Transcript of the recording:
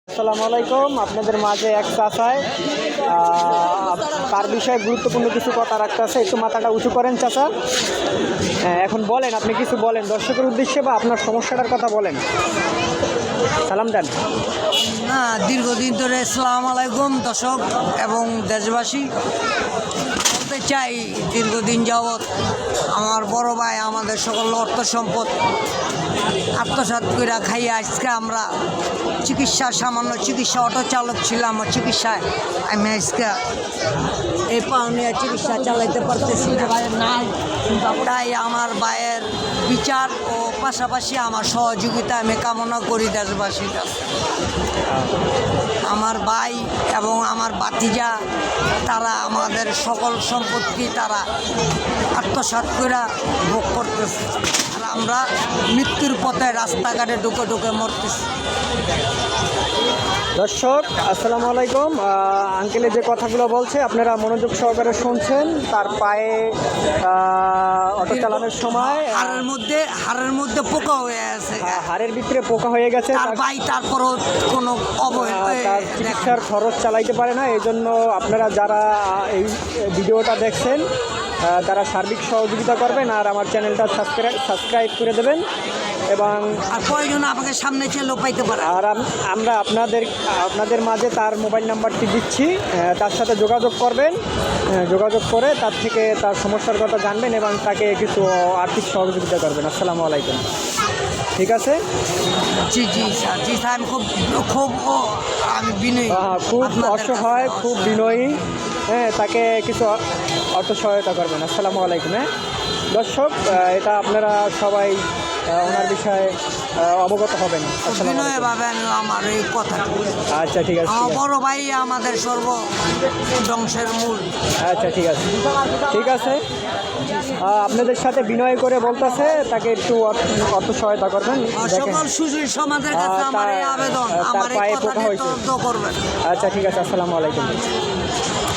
আসসালামু আলাইকুম। আপনাদের মাঝে এক চাচায় তার বিষয়ে গুরুত্বপূর্ণ কিছু কথা রাখতে আছে। একটু মাথাটা উঁচু করেন চাচা। এখন বলেন, আপনি কিছু বলেন দর্শকের উদ্দেশ্যে বা আপনার সমস্যাটার কথা বলেন। সালাম দেন। না, দীর্ঘদিন ধরে আসসালামু আলাইকুম দর্শক এবং দেশবাসী। বলতে চাই, দীর্ঘদিন যাবৎ আমার বড় ভাই আমাদের সকল অর্থ সম্পদ আত্মসাৎ করে খাইয়ে আজকে আমরা সামান্য চিকিৎসা অটো চালক ছিলাম, চিকিৎসায় আমি আজকে এই পাওনিয়া চিকিৎসা চালাইতে পারতেছি না। তাই আমার ভাইয়ের বিচার ও পাশাপাশি আমার সহযোগিতা আমি কামনা করি দেশবাসীর কাছে। আমার ভাই এবং আমার ভাতিজা তারা আমাদের সকল সম্পত্তি তারা আত্মসাৎ করে ভোগ করতেছে, আর আমরা মৃত্যুর পথে রাস্তাঘাটে ঢুকে ঢুকে মরতেছি। দর্শক আসসালামু আলাইকুম। আঙ্কেলে যে কথাগুলো বলছে আপনারা মনোযোগ সহকারে শুনছেন। তার পায়ে অটো চালানোর সময় হাড়ের মধ্যে পোকা হয়ে আছে, হাড়ের ভিতরে পোকা হয়ে গেছে। তার ভাই তারপরও কোনো তার চিকিৎসার খরচ চালাইতে পারে না। এই জন্য আপনারা যারা এই ভিডিওটা দেখছেন তারা সার্বিক সহযোগিতা করবেন আর আমার চ্যানেলটা সাবস্ক্রাইব করে দেবেন এবং প্রয়োজন আমাকে সামনে চেয়ে লোপাইতে পারে। আর আমরা আপনাদের মাঝে তার মোবাইল নাম্বারটি দিচ্ছি, তার সাথে যোগাযোগ করবেন। যোগাযোগ করে তার থেকে তার সমস্যার কথা জানবেন এবং তাকে কিছু আর্থিক সহযোগিতা করবেন। আসসালামু আলাইকুম। ঠিক আছে? জি স্যার, আমি আমি বিনয়ী, খুব অসহায়, খুব বিনয়ী। তাকে কিছু অর্থ সহায়তা করবেন। আসসালামু আলাইকুম। দর্শক, এটা আপনারা সবাই ওনার বিষয়ে অবগত হবেন। আমার এই কথা। আচ্ছা ঠিক আছে। বড় ভাই আমাদের ধ্বংসের মূল। আচ্ছা ঠিক আছে, ঠিক আছে। আপনাদের সাথে বিনয় করে বলতেছে তাকে একটু অর্থ সহায়তা করবেন। সকল সুশীল সমাজের কাছে আমার এই আবেদন, তার পায়ে পোকা হয়েছে। করবেন। আচ্ছা ঠিক আছে। আসসালামু আলাইকুম।